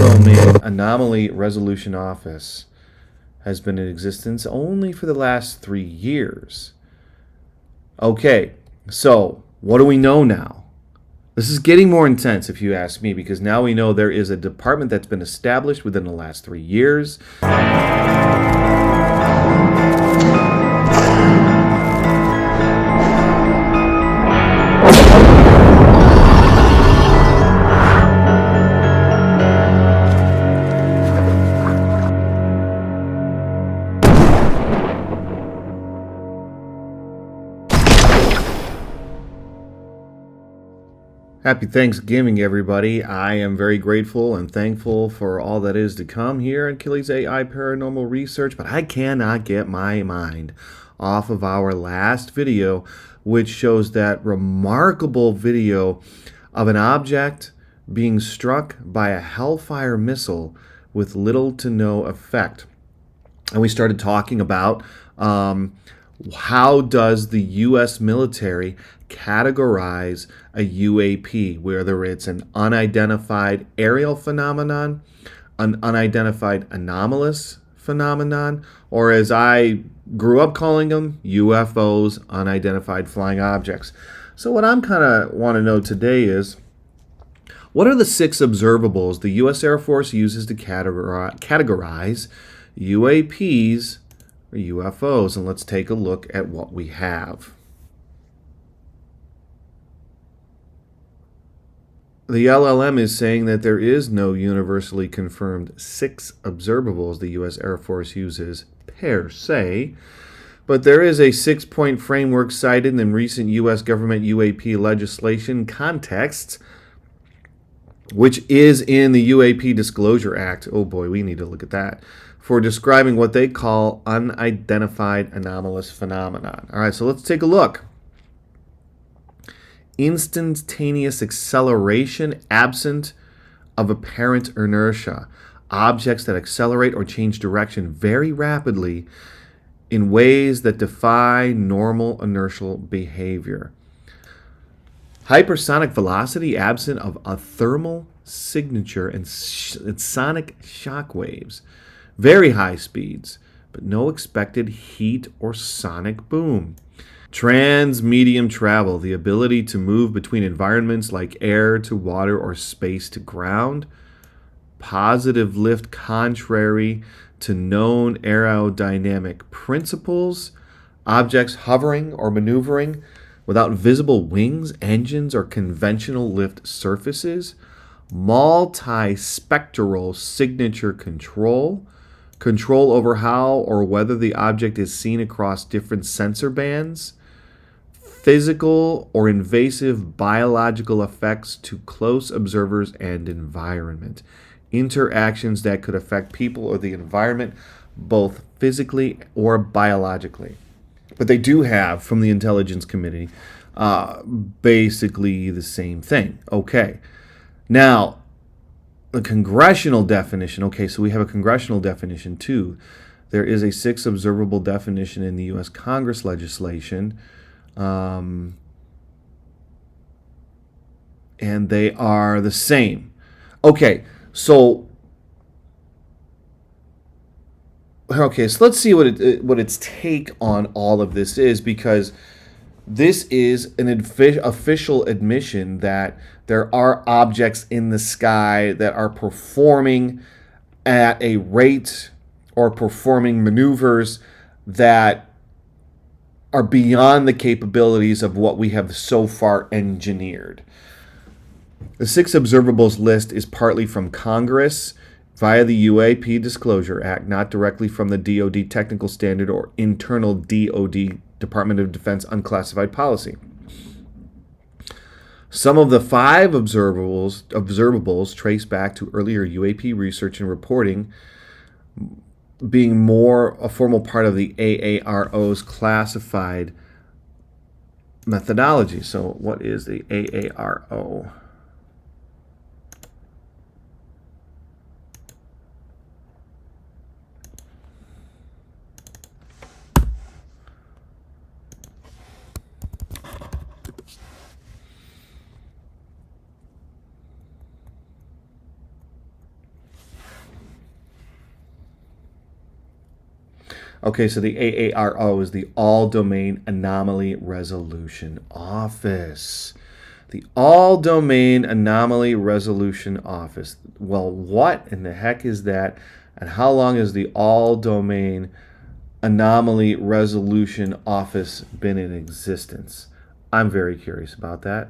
well-known Anomaly Resolution Office has been in existence only for the last 3 years. Okay, so what do we know now? This is getting more intense, if you ask me, because now we know there is a department that's been established within the last 3 years. Happy Thanksgiving, everybody. I am very grateful and thankful for all that is to come here at Kili's AI Paranormal Research, but I cannot get my mind off of our last video, which shows that remarkable video of an object being struck by a Hellfire missile with little to no effect. And we started talking about how does the U.S. military categorize a UAP, whether it's an unidentified aerial phenomenon, an unidentified anomalous phenomenon, or as I grew up calling them, UFOs, unidentified flying objects. So what I'm kind of want to know today is, what are the 6 observables the U.S. Air Force uses to categorize UAPs or UFOs? And let's take a look at what we have. The LLM is saying that there is no universally confirmed 6 observables the U.S. Air Force uses per se, but there is a 6-point framework cited in recent U.S. government UAP legislation contexts, which is in the UAP Disclosure Act. Oh boy, we need to look at that, for describing what they call unidentified anomalous phenomenon. All right, so let's take a look. Instantaneous acceleration absent of apparent inertia. Objects that accelerate or change direction very rapidly in ways that defy normal inertial behavior. Hypersonic velocity absent of a thermal signature and sonic shock waves. Very high speeds, but no expected heat or sonic boom. Transmedium travel, the ability to move between environments like air to water or space to ground. Positive lift contrary to known aerodynamic principles. Objects hovering or maneuvering without visible wings, engines, or conventional lift surfaces. Multispectral signature control. Control over how or whether the object is seen across different sensor bands. Physical or invasive biological effects to close observers and environment. Interactions that could affect people or the environment, both physically or biologically. But they do have, from the Intelligence Committee, basically the same thing. Okay. Now, the congressional definition. Okay, so we have a congressional definition too. There is a 6 observable definition in the U.S. Congress legislation. And they are the same. Okay, so let's see what its take on all of this is, because this is an official admission that there are objects in the sky that are performing at a rate or performing maneuvers that are beyond the capabilities of what we have so far engineered. The 6 observables list is partly from Congress via the UAP Disclosure Act, not directly from the DoD technical standard or internal DoD Department of Defense unclassified policy. Some of the 5 observables trace back to earlier UAP research and reporting, being more a formal part of the AARO's classified methodology. So what is the AARO? Okay, so the AARO is the All Domain Anomaly Resolution Office. The All Domain Anomaly Resolution Office. Well, what in the heck is that? And how long has the All Domain Anomaly Resolution Office been in existence? I'm very curious about that.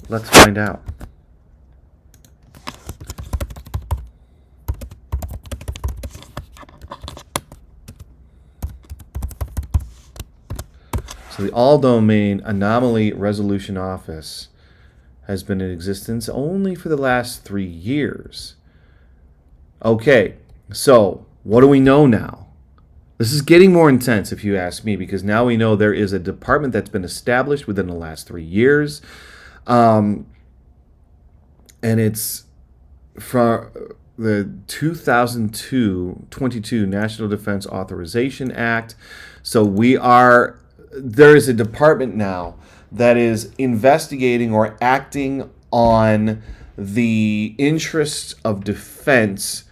Let's find out. So the All Domain Anomaly Resolution Office has been in existence only for the last 3 years. Okay, so what do we know now? This is getting more intense, if you ask me, because now we know there is a department that's been established within the last 3 years. And it's from the 2022 National Defense Authorization Act. So there is a department now that is investigating or acting on the interests of defense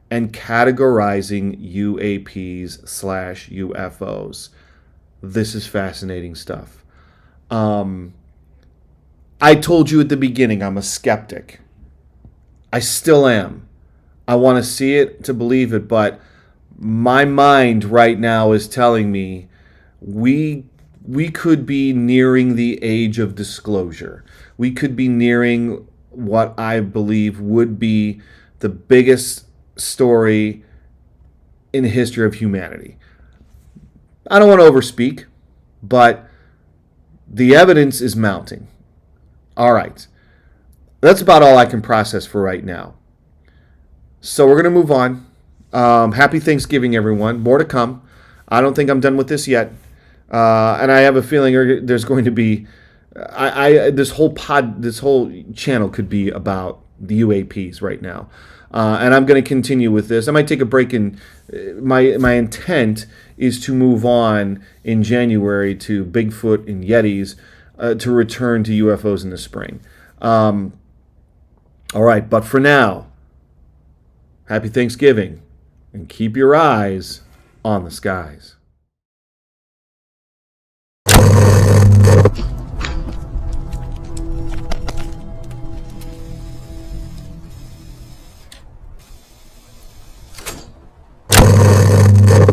and categorizing UAPs/UFOs. This is fascinating stuff. I told you at the beginning I'm a skeptic. I still am. I want to see it to believe it, but my mind right now is telling me we could be nearing the age of disclosure. We could be nearing what I believe would be the biggest story in the history of humanity. I don't want to overspeak, but the evidence is mounting. All right. That's about all I can process for right now. So we're going to move on. Happy Thanksgiving, everyone. More to come. I don't think I'm done with this yet. And I have a feeling there's going to be this whole channel could be about the UAPs right now, and I'm going to continue with this. I might take a break, and my intent is to move on in January to Bigfoot and Yetis, to return to UFOs in the spring. All right, but for now, happy Thanksgiving, and keep your eyes on the skies.